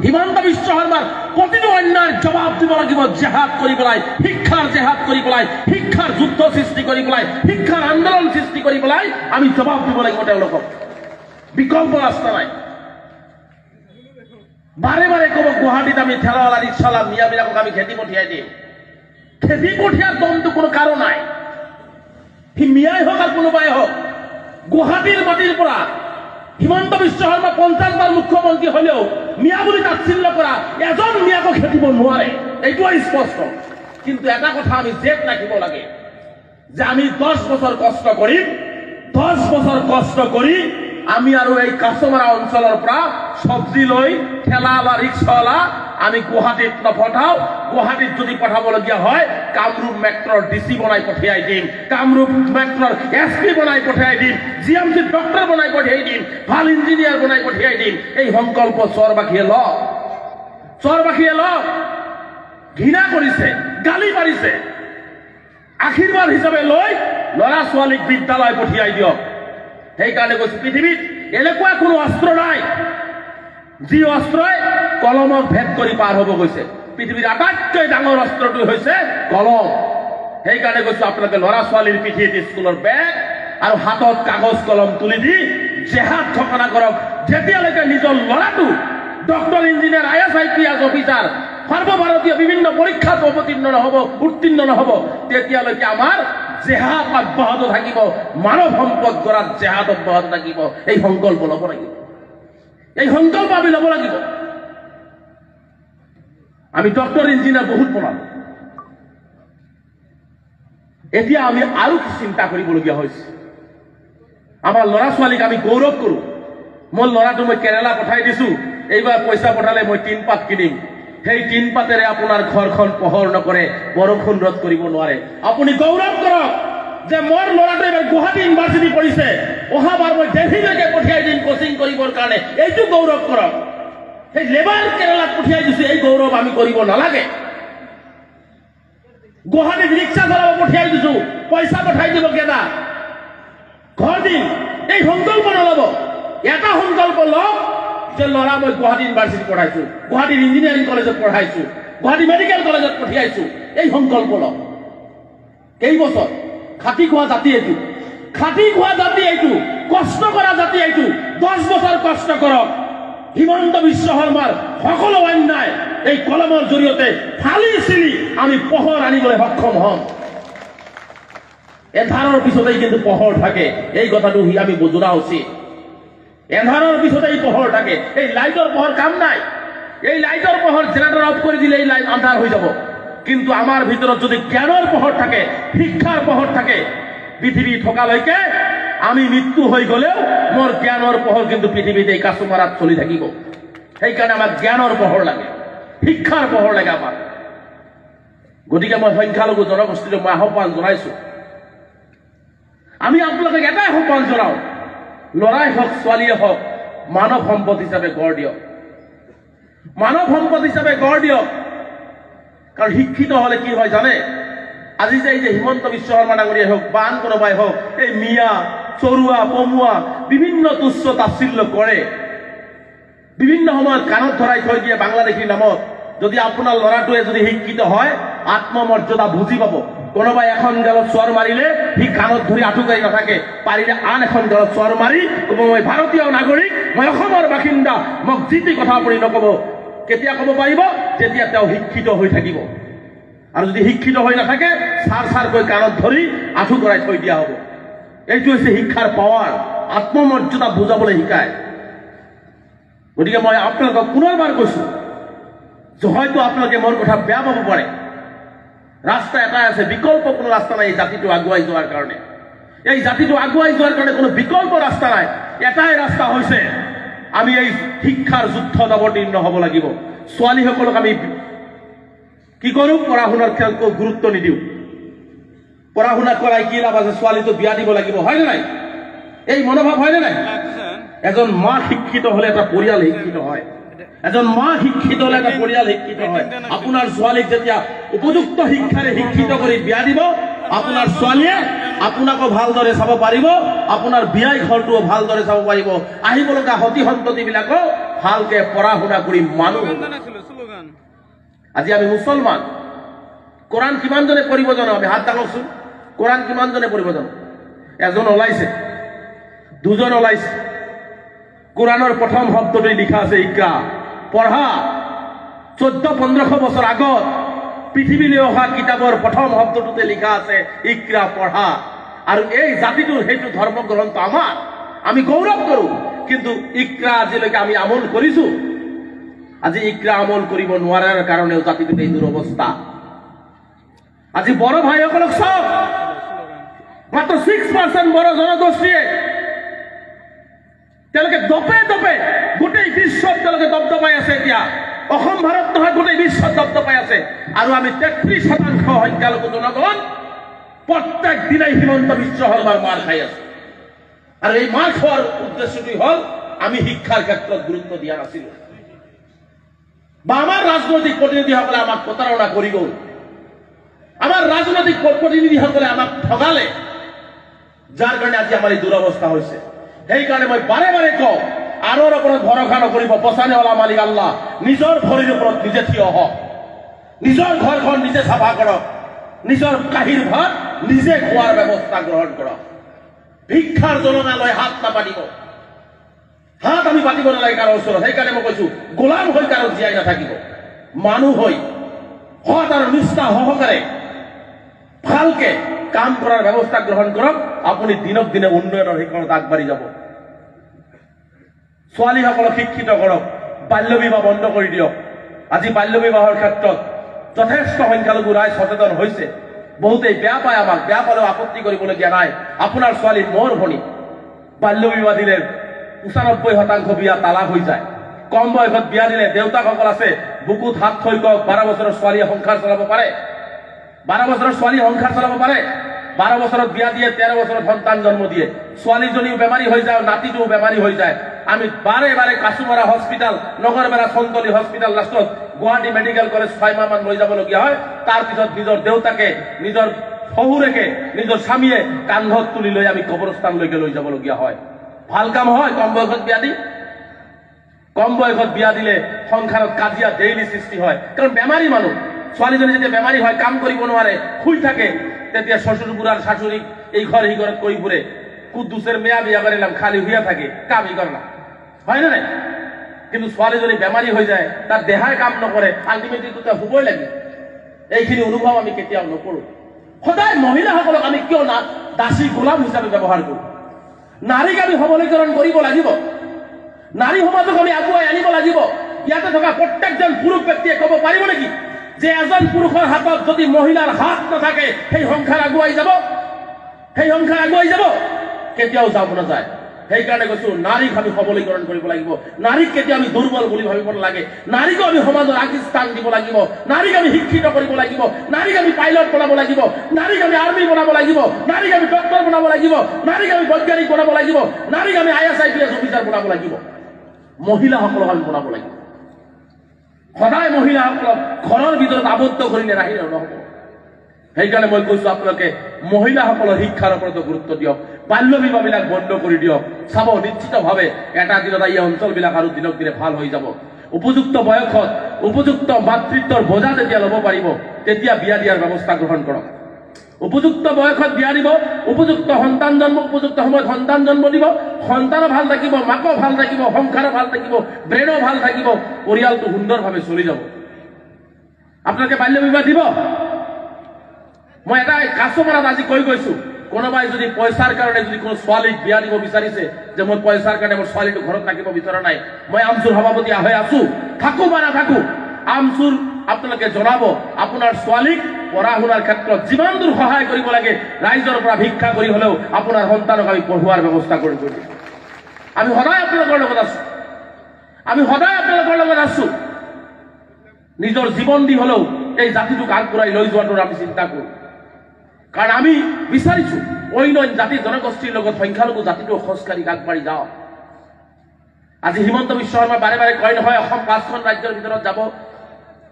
হিমন্ত বিশ্ব শৰ্মাৰ প্ৰতিটো অন্যায়ৰ জবাব দিব লাগিব জেহাদ কৰি পেলাই, শিক্ষাৰ জেহাদ কৰি পেলাই, শিক্ষাৰ যুদ্ধ সৃষ্টি কৰি পেলাই, শিক্ষাৰ আন্দোলন সৃষ্টি কৰি পেলাই আমি জবাব দিব লাগিব তেওঁলোকক। বিকল্প ৰাস্তা নাই। বাৰে বাৰে ক'ব গুৱাহাটীত আমি ঠেলাৱালা ৰিক্সাৱালা মিয়াবিলাকক আমি খেতি পঠিয়াই দিম। খেতি পঠিয়াৰ দমটো কোনো কাৰো নাই। সি মিয়াই হওক আৰু কোনোবাই হওক, গুৱাহাটীৰ মাটিৰ পৰা হিমন্ত বিশ্ব শৰ্মা 50 বাৰ মুখ্যমন্ত্ৰী হলেও মিয়া বুলি তাচ্ছিল্য কৰা এজন মিয়াকো খেদিব নোৱাৰে, এইটো স্পষ্ট। কিন্তু এটা কথা আমি জেদ ৰাখিব লাগে যে আমি 10 বছৰ কষ্ট কৰিম, 10 বছৰ কষ্ট কৰি আমি আৰু এই কাছমাৰা অঞ্চলৰ পৰা চব্জি লৈ ঠেলা বা ৰিক্সাৱালা আমি গুৱাহাটীত নপঠাও। গুৱাহাটীত যদি পঠাবলগীয়া হয় কামৰূপ মেট্ৰৰ ডিচি বনাই পঠিয়াই দিম, কামৰূপ মেট্ৰৰ SP বনাই পঠিয়াই দিম, GMC ডক্টৰ বনাই পঠিয়াই দিম, ভাল ইঞ্জিনিয়াৰ বনাই পঠিয়াই দিম। এই সংকল্প চৰবাসীয়ে লওক, চৰবাসীয়ে লওক। ঘৃণা কৰিছে, গালি পাৰিছে, আশীৰ্বাদ হিচাপে লৈ ল'ৰা ছোৱালীক বিদ্যালয় পঠিয়াই দিয়ক। সেইকাৰণে কৈছো পৃথিৱীত এনেকুৱা কোনো অস্ত্ৰ নাই যি অস্ত্ৰই কলমক ভেদ কৰি পাৰ হ'ব গৈছে। পৃথিৱীৰ আটাইতকৈ ডাঙৰ অস্ত্ৰটো হৈছে কলম। সেইকাৰণে কৈছো আপোনালোকে ল'ৰা ছোৱালীৰ পিঠিত স্কুলৰ বেগ আৰু হাতত কাগজ কলম তুলি দি জেহাদ ঘোষণা কৰক। যেতিয়ালৈকে নিজৰ ল'ৰাটো doctor, engineer, IAS, IPS officer সৰ্বভাৰতীয় বিভিন্ন পৰীক্ষাত উত্তীৰ্ণ নহ'ব তেতিয়ালৈকে আমাৰ জেহাদ অব্যাহত থাকিব, মানৱ সম্পদ গঢ়াত জেহাদ অব্যাহত থাকিব। এই সংকল্প ল'ব লাগিব, এই সংকল্প আমি ল'ব লাগিব। আমি ডক্টৰ, ইঞ্জিনিয়াৰ বহুত বনালো, এতিয়া আমি আৰু কি চিন্তা কৰিবলগীয়া হৈছে। আমাৰ ল'ৰা ছোৱালীক আমি গৌৰৱ কৰোঁ। মোৰ ল'ৰাটো মই কেৰেলা পঠাই দিছো, এইবাৰ পইচা পঠালে মই 3 পাত কিনিম। সেই 3 পাতেৰে আপোনাৰ ঘৰখন পোহৰ নকৰে, বৰষুণ ৰদ কৰিব নোৱাৰে। আপুনি গৌৰৱ কৰক যে মোৰ ল'ৰাটোৱে এবাৰ গুৱাহাটী ইউনিভাৰ্চিটি পঢ়িছে, অহাবাৰ মই দেলহিলৈকে পঠিয়াই দিম কোচিং কৰিবৰ কাৰণে, এইটো গৌৰৱ কৰক। সেই লেবাৰ কেৰেলাত পঠিয়াই দিছো, এই গৌৰৱ আমি কৰিব নালাগে। গুৱাহাটীত ৰিক্সা চলাব পঠিয়াই দিছো, পইচা পঠাই দিব কেইটা, ঘৰ দিম। এই সংকল্প নল'ব। এটা সংকল্প লওক যে ল'ৰা মই গুৱাহাটী ইউনিভাৰ্চিটি পঢ়াইছো, গুৱাহাটীৰ ইঞ্জিনিয়াৰিং কলেজত পঢ়াইছো, গুৱাহাটী মেডিকেল কলেজত পঠিয়াইছো। এই সংকল্প লওক। কেইবছৰ খাটি খোৱা জাতি এইটো, খাটি খোৱা জাতি এইটো, কষ্ট কৰা জাতি এইটো। 10 বছৰ কষ্ট কৰক। হিমন্ত বিশ্ব শৰ্মাৰ সকলো অন্যায় এই কলমৰ জৰিয়তে ফালি চিলি আমি পোহৰ আনিবলৈ সক্ষম হম। এন্ধাৰৰ পিছতেই কিন্তু পোহৰ থাকে, এই কথাটো আমি বুজা উচিত। এন্ধাৰৰ পিছতেই পোহৰ থাকে। এই লাইটৰ পোহৰ কাম নাই। এই লাইটৰ পোহৰ জেনাৰেটৰ অফ কৰি দিলে এই লাইট আন্ধাৰ হৈ যাব। কিন্তু আমাৰ ভিতৰত যদি জ্ঞানৰ পোহৰ থাকে, শিক্ষাৰ পোহৰ থাকে, পৃথিৱী থকালৈকে আমি মৃত্যু হৈ গ'লেও মোৰ জ্ঞানৰ পোহৰ কিন্তু পৃথিৱীত এই কাছমাৰাত চলি থাকিব। সেইকাৰণে আমাক জ্ঞানৰ পোহৰ লাগে, শিক্ষাৰ পোহৰ লাগে আমাক। গতিকে মই সংখ্যালঘু জনগোষ্ঠীলৈ মই আহ্বান জনাইছো, আমি আপোনালোকক এটাই আহ্বান জনাওঁ, ল'ৰাই হওক ছোৱালীয়ে হওক মানৱ সম্পদ হিচাপে গঢ় দিয়ক, মানৱ সম্পদ হিচাপে গঢ় দিয়ক। কাৰণ শিক্ষিত হলে কি হয় জানে, আজি যে এই যে হিমন্ত বিশ্ব শৰ্মা ডাঙৰীয়াই হওক বা আন কোনোবাই হওক এই মিয়া, চৰুৱা, পমুৱা বিভিন্ন তুচ্ছ তাচ্ছিল্য কৰে, বিভিন্ন সময়ত কাণত ধৰাই থৈ দিয়ে বাংলাদেশীৰ নামত। যদি আপোনাৰ ল'ৰাটোৱে যদি শিক্ষিত হয়, আত্মমৰ্যাদা বুজি পাব। কোনোবাই এখন গালত চোৱাৰ মাৰিলে সি কাণত ধৰি আঁঠুকাৰি নাথাকে, পাৰিলে আন এখন গালত চোৱাৰ মাৰি ক'ব মই ভাৰতীয় নাগৰিক, মই অসমৰ বাসিন্দা, মোক যি টি কথা আপুনি নক'ব। কেতিয়া ক'ব পাৰিব? যেতিয়া তেওঁ শিক্ষিত হৈ থাকিব। আৰু যদি শিক্ষিত হৈ নাথাকে চাৰ চাৰকৈ কাণত ধৰি আঁঠু কৰাই থৈ দিয়া হ'ব। এইটো হৈছে শিক্ষাৰ পাৱাৰ, আত্মমৰ্যাদা বুজাবলৈ শিকায়। গতিকে মই আপোনালোকক পুনৰবাৰ কৈছো যে হয়তো আপোনালোকে মোৰ কথা বেয়া পাব পাৰে, ৰাস্তা এটাই আছে, বিকল্প কোনো ৰাস্তা নাই এই জাতিটো আগুৱাই যোৱাৰ কাৰণে। এই জাতিটো আগুৱাই যোৱাৰ কাৰণে কোনো বিকল্প ৰাস্তা নাই। এটাই ৰাস্তা হৈছে আমি এই শিক্ষাৰ যুদ্ধত অৱতীৰ্ণ হ'ব লাগিব। ছোৱালীসকলক আমি কি কৰোঁ, পঢ়া শুনাৰ ক্ষেত্ৰত গুৰুত্ব নিদিওঁ। পঢ়া শুনা কৰাই কি লাভ আছে, ছোৱালীটো বিয়া দিব লাগিব, হয়নে নাই? এই মনোভাৱ হয়নে নাই? এজন মা শিক্ষিত হলে এটা পৰিয়াল শিক্ষিত হয়, এজন মা শিক্ষিত হলে এটা পৰিয়াল শিক্ষিত হয়। আপোনাৰ ছোৱালীক যেতিয়া উপযুক্ত শিক্ষাৰে শিক্ষিত কৰি বিয়া দিব, আপোনাৰ ছোৱালীয়ে আপোনাকো ভালদৰে চাব পাৰিব, আপোনাৰ বিয়াই ঘৰটোও ভালদৰে চাব পাৰিব, আহিব লগা সতি সন্ততি বিলাকো ভালকে পঢ়া শুনা কৰি মানুহ। আজি আমি মুছলমান, কোরআন কিমান জনে পড়িব জানো? আমি হাত দাঙকচোন। কোরআন কিমান জনে পড়িব জানো? এজন ওলাইছে, দুজন ওলাইছে। কোরআনের প্রথম শব্দটি লিখা আছে ইকরা, পঢ়া। 1400-1500 বছর আগত পৃথিবীলৈ অহা কিতাপৰ প্ৰথম শব্দটোতে লিখা আছে ইকৰা, পঢ়া। আৰু এই জাতিটোৰ সেইটো ধৰ্মগ্ৰন্থ আমাৰ, আমি গৌৰৱ কৰোঁ। কিন্তু ইকৰা আজিলৈকে আমি আমল কৰিছো। আজি ইকৰা আমল কৰিব নোৱাৰাৰ কাৰণেও জাতিটোৰ এই দুৰৱস্থা। আজি বড় ভাইসকলক চাওক, মাত্ৰ 6% বড় জনগোষ্ঠীয়ে তেওঁলোকে দপে দপে গোটেই বিশ্বত তেওঁলোকে দপদপাই আছে। এতিয়া অসম ভাৰত নহয়, গোটেই বিশ্বত দপদপাই আছে। আৰু আমি 33% সংখ্যালঘু জনগণ প্ৰত্যেক দিনাই হিমন্ত বিশ্ব শৰ্মাৰ মাৰ খাই আছো। আৰু এই মাৰ খোৱাৰ উদ্দেশ্যটি হল আমি শিক্ষাৰ ক্ষেত্ৰত গুৰুত্ব দিয়া নাছিলো, বা আমাৰ ৰাজনৈতিক প্ৰতিনিধিসকলে আমাক প্ৰতাৰণা কৰি গ'ল। আমাৰ ৰাজনৈতিক প্ৰতিনিধিসকলে আমাক ঠগালে, যাৰ কাৰণে আজি আমাৰ এই দুৰৱস্থা হৈছে। সেইকাৰণে মই বাৰে বাৰে কওঁ, আনৰ ওপৰত ভৰসা নকৰিব। বচানে হলা মালিক আল্লাহ। নিজৰ ভৰিৰ ওপৰত নিজে থিয় হওক, নিজৰ ঘৰখন নিজে চাফা কৰক, নিজৰ কাঁহীৰ ভাত নিজে খোৱাৰ ব্যৱস্থা গ্ৰহণ কৰক। ভিক্ষাৰ জননালৈ হাত নাপাতিব, হাত আমি পাতিব নালাগে কাৰো ওচৰত। সেইকাৰণে মই কৈছো, গোলাম হৈ কাৰো জীয়াই নাথাকিব, মানুহ হৈ সৎ আৰু নিষ্ঠা সহকাৰে ভালকে কাম কৰাৰ ব্যৱস্থা গ্ৰহণ কৰক। আপুনি দিনক দিনে উন্নয়নৰ শিখৰত আগবাঢ়ি যাব। ছোৱালীসকলক শিক্ষিত কৰক, বাল্য বিবাহ বন্ধ কৰি দিয়ক। আজি বাল্য বিবাহৰ ক্ষেত্ৰত যথেষ্ট সংখ্যালঘু ৰাইজ সচেতন হৈছে। বহুতেই বেয়া পায়, আমাক বেয়া পালেও আপত্তি কৰিবলগীয়া নাই। আপোনাৰ ছোৱালী মোৰ ভনী, বাল্য বিবাহ দিলে 95% বিয়া তালাক হৈ যায়। কম বয়সত বিয়া দিলে দেউতাকসকল আছে, বুকুত হাত থৈ কওক 12 বছৰৰ ছোৱালীয়ে সংসাৰ চলাব পাৰে, 12 বছৰৰ ছোৱালী সংসাৰ চলাব পাৰে। 12 বছৰত বিয়া দিয়ে, 13 বছৰত সন্তান জন্ম দিয়ে। ছোৱালীজনীও বেমাৰী হৈ যায়, নাতিটোও বেমাৰী হৈ যায়। আমি বাৰে বাৰে কাছুমাৰা হস্পিটাল, নগৰবেৰা চন্তলি হস্পিটাল, লাষ্টত গুৱাহাটী মেডিকেল কলেজ 6 মাহমান লৈ যাবলগীয়া হয়। তাৰপিছত নিজৰ দেউতাকে, নিজৰ শহুৰেকে, নিজৰ স্বামীয়ে কান্ধত তুলি লৈ আমি কবৰস্থানলৈকে লৈ যাবলগীয়া হয়। ভাল কাম হয় কম বয়সত বিয়া দি? কম বয়সত বিয়া দিলে সংসাৰত কাজিয়া ডেইলি সৃষ্টি হয়। কাৰণ বেমাৰী মানুহ, ছোৱালীজনী যেতিয়া বেমাৰী হয়, কাম কৰিব নোৱাৰে, শুই থাকে, তেতিয়া শ্বশুৰ বুঢ়াৰ শাশুড়িক এই ঘৰ সি ঘৰত কৰি ফুৰে। কুদ্দুসেৰ মেয়া বিয়া কৰিলাম, খালি হইয়া থাকে, কামই কৰে না, হয় না? কিন্তু ছোৱালীজনী বেমাৰী হৈ যায়, তাৰ দেহাই কাম নকৰে, আল্টিমেটলি তো তাৰ হবই লাগে। এইখিনি অনুভৱ আমি কেতিয়াও নকৰো। সদায় মহিলাসকলক আমি কিয় না দাসী গোলাম হিচাপে ব্যৱহাৰ কৰো? নাৰীক আমি সবলীকৰণ কৰিব লাগিব, নাৰী সমাজক আমি আগুৱাই আনিব লাগিব। ইয়াতে থকা প্ৰত্যেকজন পুৰুষ ব্যক্তিয়ে ক'ব পাৰিব নেকি যে এজন পুৰুষৰ হাতত যদি মহিলাৰ হাত নাথাকে সেই সংসাৰ আগুৱাই যাব? সেই সংসাৰ আগুৱাই যাব? কেতিয়াও যাব নাযায়। সেইকাৰণে কৈছো, নাৰীক আমি সবলীকৰণ কৰিব লাগিব। নাৰীক কেতিয়া আমি দুৰ্বল বুলি ভাবিব নালাগে। নাৰীক আমি সমাজৰ আগস্থান দিব লাগিব। নাৰীক আমি শিক্ষিত কৰিব লাগিব। নাৰীক আমি পাইলট বনাব লাগিব। নাৰীক আমি আৰ্মি বনাব লাগিব। নাৰীক আমি ডক্টৰ বনাব লাগিব। নাৰীক আমি বৈজ্ঞানিক বনাব লাগিব। নাৰীক আমি IAS IPS অফিচাৰ বনাব লাগিব। মহিলাসকলক আমি বনাব লাগিব। সদায় মহিলাসকলক ঘৰৰ ভিতৰত আবদ্ধ কৰি নাৰাখিলেও নহ'ব। সেইকাৰণে মই কৈছো, আপোনালোকে মহিলাসকলৰ শিক্ষাৰ ওপৰত গুৰুত্ব দিয়ক, বাল্য বিবাহবিলাক বন্ধ কৰি দিয়ক। চাব, নিশ্চিতভাৱে এটা দিনত এই অঞ্চলবিলাক আৰু দিনক দিনে ভাল হৈ যাব। উপযুক্ত বয়সত উপযুক্ত মাতৃত্বৰ বোজা যেতিয়া ল'ব পাৰিব, তেতিয়া বিয়া দিয়াৰ ব্যৱস্থা গ্ৰহণ কৰক। উপযুক্ত বয়সত বিয়া দিব, উপযুক্ত সন্তান জন্ম, উপযুক্ত সময়ত সন্তান জন্ম দিব, সন্তানো ভাল থাকিব, মাকো ভাল থাকিব, সংসাৰো ভাল থাকিব, ব্ৰেইনো ভাল থাকিব, পৰিয়ালটো সুন্দৰভাৱে চলি যাব। আপোনালোকে বাল্য বিবাহ দিব? মই এটা কাছমাৰাত আজি কৈ গৈছো, কোনোবাই যদি পইচাৰ কাৰণে যদি কোনো ছোৱালীক বিয়া দিব বিচাৰিছে, যে মই পইচাৰ কাৰণে মোৰ ছোৱালীটো ঘৰত থাকিব বিচৰা নাই, মই আমচুৰ সভাপতি হৈ আছো, থাকো বা নাথাকো, আমচুৰ আপোনালোকে জনাব আপোনাৰ ছোৱালীক পঢ়া শুনাৰ ক্ষেত্ৰত যিমান দূৰ সহায় কৰিব লাগে, ৰাইজৰ পৰা ভিক্ষা কৰি হলেও আপোনাৰ সন্তানক আমি পঢ়োৱাৰ ব্যৱস্থা কৰি দিম। আমি সদায় আপোনালোকৰ লগত আছো, আমি সদায় আপোনালোকৰ লগত আছো। নিজৰ জীৱন দি হলেও এই জাতিটোক আগবঢ়াই লৈ যোৱাটোৰ আমি চিন্তা কৰো। কাৰণ আমি বিচাৰিছো অন্য জাতি জনগোষ্ঠীৰ লগত সংখ্যালঘু জাতিটো খোজকাঢ়ি আগবাঢ়ি যাওক। আজি হিমন্ত বিশ্ব শৰ্মা বাৰে বাৰে কয় নহয়, অসম 5খন ৰাজ্যৰ ভিতৰত যাব,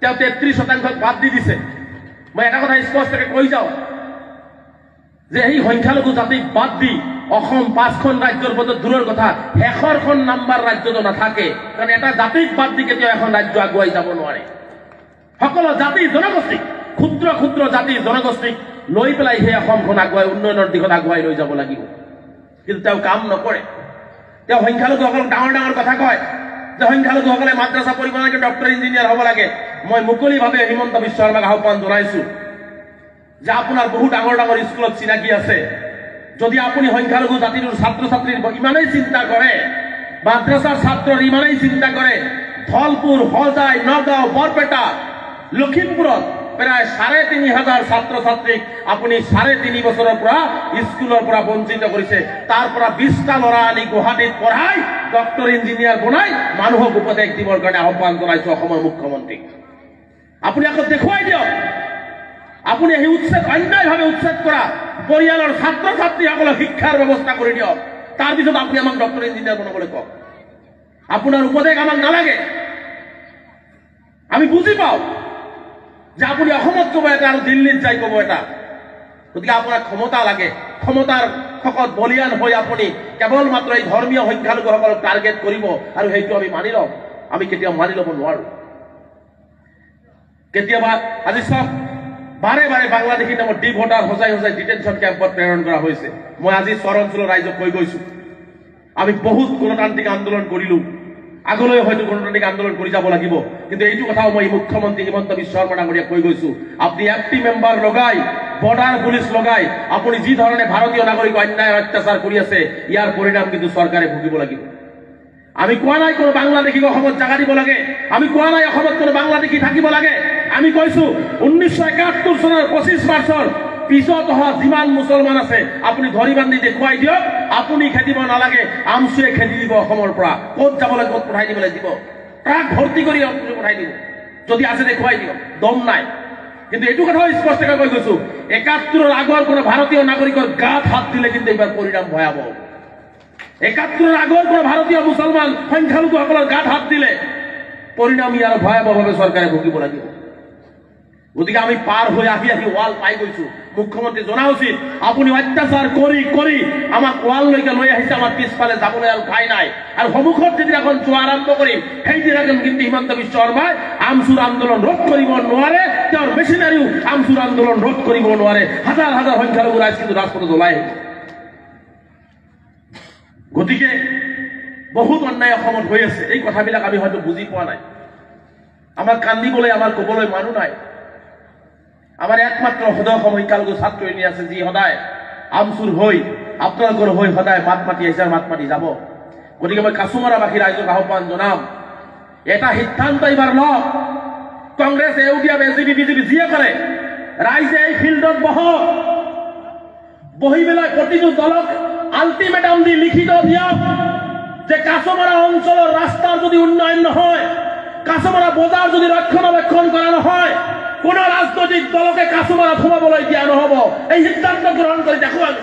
তেওঁ 33% বাদ দি দিছে। মই এটা কথা স্পষ্টকৈ কৈ যাওঁ যে এই সংখ্যালঘু জাতিক বাদ দি পাঁচখন ৰাজ্যৰ পদত দূৰৰ কথা শেষৰখন নাম্বাৰ ৰাজ্যতো নাথাকে, কাৰণ এটা জাতিক বাদ দি কেতিয়াও এখন ৰাজ্য আগুৱাই যাব নোৱাৰে। সকলো জাতি জনগোষ্ঠীক ক্ষুদ্ৰ ক্ষুদ্ৰ জাতি জনগোষ্ঠীক লৈ পেলাই সেই অসমখন আগুৱাই উন্নয়নৰ দিশত আগুৱাই লৈ যাব লাগিব। কিন্তু তেওঁ কাম নকৰে। তেওঁ সংখ্যালঘুসকলক ডাঙৰ ডাঙৰ কথা কয় যে সংখ্যালঘুসকলে মাদ্ৰাছা পঢ়িব লাগে, ডক্টৰ ইঞ্জিনিয়াৰ হ'ব লাগে। মই মুকলিভাৱে হিমন্ত বিশ্ব শৰ্মাক আহ্বান জনাইছো যে আপোনাৰ বহু ডাঙৰ ডাঙৰ স্কুলত চিনাকি আছে। যদি আপুনি সংখ্যালঘু জাতিটোৰ ছাত্ৰ ছাত্ৰীৰ ইমানেই চিন্তা কৰে, মাদ্ৰাছাৰ ছাত্ৰৰ ইমানেই চিন্তা কৰে, ধলপুৰ, হজাই, নগাঁও, বৰপেটা, লখিমপুৰত প্ৰায় ৩,৫০০ ছাত্ৰ ছাত্ৰীক আপুনি ৩.৫ বছৰৰ পৰা স্কুলৰ পৰা বঞ্চিত কৰিছে। তাৰ পৰা ২০টা ল'ৰা আনি গুৱাহাটীত পঢ়াই ডক্টৰ ইঞ্জিনিয়াৰ বনাই মানুহক উপদেশ দিবৰ কাৰণে আহ্বান জনাইছো অসমৰ মুখ্যমন্ত্ৰীক। আপুনি আকৌ দেখুৱাই দিয়ক। আপুনি সেই অন্যায়ভাৱে উচ্ছেদ কৰা পৰিয়ালৰ ছাত্ৰ ছাত্ৰীসকলক শিক্ষাৰ ব্যৱস্থা কৰি দিয়ক। তাৰপিছত আপুনি আমাক ডক্টৰ ইঞ্জিনিয়াৰ বনাবলৈ কওক। আপোনাৰ উপদেশ আমাক নালাগে। আমি বুজি পাওঁ যে আপুনি অসমত ক'ব এটা আৰু দিল্লীত যাই ক'ব এটা। গতিকে আপোনাৰ ক্ষমতা লাগে। ক্ষমতাৰ শকত বলিয়ান হৈ আপুনি কেৱল মাত্ৰ এই ধৰ্মীয় সংখ্যালঘুসকলক টাৰ্গেট কৰিব, আৰু সেইটো আমি মানি ল'ম। আমি কেতিয়াও মানি ল'ব নোৱাৰো। কেতিয়াবা আজি চাওক, বাৰে বাৰে বাংলাদেশী নামত ডি ভোটাৰ সজাই সজাই ডিটেনশ্যন কেম্পত প্ৰেৰণ কৰা হৈছে। মই আজি চৰ অঞ্চলৰ ৰাইজক কৈ গৈছো, আমি বহুত গণতান্ত্ৰিক আন্দোলন কৰিলো, আগলৈ হয়তো গণতান্ত্ৰিক আন্দোলন কৰি যাব লাগিব। কিন্তু এইটো কথাও মই মুখ্যমন্ত্ৰী হিমন্ত বিশ্ব শৰ্মা ডাঙৰীয়াক কৈ গৈছো, আপুনি এফটি মেম্বাৰ লগাই, বৰ্ডাৰ পুলিচ লগাই আপুনি যি ধৰণে ভাৰতীয় নাগৰিক অন্যায় অত্যাচাৰ কৰি আছে, ইয়াৰ পৰিণাম কিন্তু চৰকাৰে ভুগিব লাগিব। আমি কোৱা নাই কোনো বাংলাদেশীক অসমত জাগা দিব লাগে, আমি কোৱা নাই অসমত কোনো বাংলাদেশী থাকিব লাগে। আমি কৈছো 1971 চনৰ 25 মাৰ্চৰ পিছত অহা যিমান মুছলমান আছে আপুনি ধৰি বান্ধি দেখুৱাই দিয়ক। আপুনি খেদিব নালাগে, আমচুৱে খেদি দিব অসমৰ পৰা। ক'ত যাব লাগে, ক'ত পঠাই দিবলৈ দিব, ট্ৰাক ভৰ্তি কৰি পঠাই দিব। যদি আছে দেখুৱাই দিয়ক, দম নাই। কিন্তু এইটো কথাও স্পষ্টকৈ কৈ গৈছো, 71ৰ আগৰ কোনো ভাৰতীয় নাগৰিকৰ গাত হাত দিলে কিন্তু এইবাৰ পৰিণাম ভয়াবহ। 71ৰ আগৰ কোনো ভাৰতীয় মুছলমান সংখ্যালঘুসকলৰ গাত হাত দিলে পৰিণাম ইয়াৰ ভয়াবহভাৱে চৰকাৰে ভুগিব লাগিব। গতিকে আমি পাৰ হৈ আহি আহি ৱাল পাই গৈছো। মুখ্যমন্ত্ৰী জনা উচিত, আপুনি অত্যাচাৰ কৰি কৰি আমাক ৱাললৈকে লৈ আহিছে, আমাৰ পিছফালে যাবলৈ আৰু ঠাই নাই। আৰু সন্মুখত যিদিনাখন যোৱা আৰম্ভ কৰিম, সেইদিনাখন কিন্তু হিমন্ত বিশ্ব শৰ্মাই আমচুৰ আন্দোলন ৰোধ কৰিব নোৱাৰে, তেওঁৰ মেচিনাৰীও আমচুৰ আন্দোলন ৰোধ কৰিব নোৱাৰে। হাজাৰ হাজাৰ সংখ্যালঘু ৰাইজ কিন্তু ৰাজপথত ওলাই আহিব। গতিকে বহুত অন্যায় অসমত হৈ আছে। এই কথাবিলাক আমি হয়তো বুজি পোৱা নাই। আমাৰ কান্দিবলৈ, আমাৰ ক'বলৈ মানুহ নাই। আমাৰ একমাত্ৰ সদৌ সংখ্যালঘু ছাত্ৰ ইউনিয়ন আছে, যি সদায় আমচুৰ হৈ আপোনালোকৰ হৈ সদায় মাত মাতি আহিছে, মাত মাতি যাব। গতিকে মই কাছুমাৰাবাসী ৰাইজক আহ্বান জনাম, এটা সিদ্ধান্ত এইবাৰ লওক। কংগ্ৰেছ, ইউডিএফ, এজিপি, বিজেপি যিয়ে কৰে, ৰাইজে এই ফিল্ডত বহক। বহি পেলাই প্ৰতিটো দলক আল্টিমেটাম দি লিখিত দিয়ক যে কাছমাৰা অঞ্চলৰ ৰাস্তাৰ যদি উন্নয়ন নহয়, কাছমাৰা বজাৰ যদি ৰক্ষণাবেক্ষণ কৰা নহয়, কোন ৰাজনৈতিক দলকে কাছমাৰাত সোমাবলৈ দিয়া নহব। এই সিদ্ধান্ত গ্ৰহণ কৰি দেখুৱাব।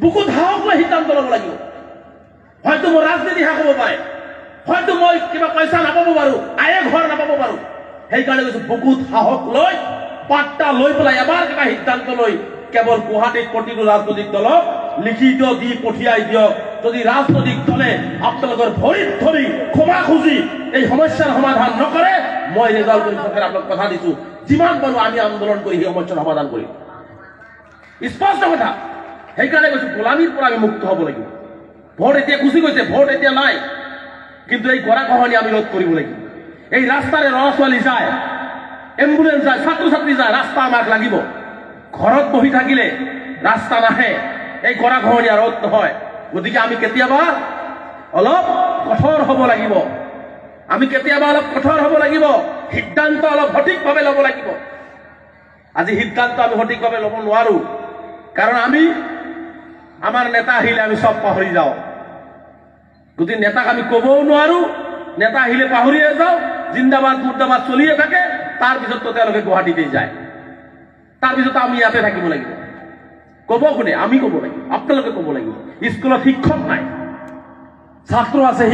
বুকুত সাহস লৈ সিদ্ধান্ত ল'ব লাগিব। হয়তো মোৰ ৰাজনীতি শেষ হ'ব পাৰে, হয়তো মই কিবা পইচা নাপাব পাৰো, আয়ে ঘৰ নাপাব পাৰো। সেইকাৰণে কৈছো, বুকুত সাহস লৈ, পাত্তা লৈ পেলাই এবাৰ কিবা সিদ্ধান্ত লৈ কেৱল গুৱাহাটীত প্ৰতিটো ৰাজনৈতিক দলক লিখিত দি পঠিয়াই দিয়ক। যদি ৰাজনৈতিক দলে আপোনালোকৰ ভৰিত ধৰি ক্ষমা খুজি এই সমস্যাৰ সমাধান নকৰে, মই ৰেজাল্ট কৰি চৰকাৰে আপোনাক কথা দিছো, যিমান পাৰো আমি আন্দোলন কৰি সেই সমস্যাৰ সমাধান কৰিম। স্পষ্ট কথা। সেইকাৰণে কৈছো, গোলামীৰ পৰা আমি মুক্ত হ'ব লাগিব। ভোট এতিয়া গুচি গৈছে, ভোট এতিয়া নাই, কিন্তু এই গৰাখহনি আমি ৰোধ কৰিব লাগিব। এই ৰাস্তাৰে ল'ৰা ছোৱালী যায়, এম্বুলেন্স যায়, ছাত্ৰ ছাত্ৰী যায়, ৰাস্তা আমাক লাগিব। ঘৰত বহি থাকিলে ৰাস্তা নাহে, এই গৰাখহনীয়া ৰোধ নহয়। গতিকে আমি কেতিয়াবা অলপ কঠোৰ হ'ব লাগিব। আমি কেতিয়াবা অলপ কঠোৰ হ'ব লাগিব, সিদ্ধান্ত অলপ সঠিকভাৱে ল'ব লাগিব। আজি সিদ্ধান্ত আমি সঠিকভাৱে ল'ব নোৱাৰো, কাৰণ আমি আমাৰ নেতা আহিলে আমি চব পাহৰি যাওঁ। গতিকে নেতাক আমি ক'বও নোৱাৰো, নেতা আহিলে পাহৰিয়ে যাওঁ, জিন্দাবাদ মুৰ্দাবাদ চলিয়ে থাকে। তাৰপিছততো তেওঁলোকে গুৱাহাটীতে যায়, তাৰপিছত আমি ইয়াতে থাকিব লাগিব। ক'ব কোনে? আমি ক'ব লাগিব, আপোনালোকে ক'ব লাগিব। স্কুলত শিক্ষক নাই, ছাত্ৰ আছে।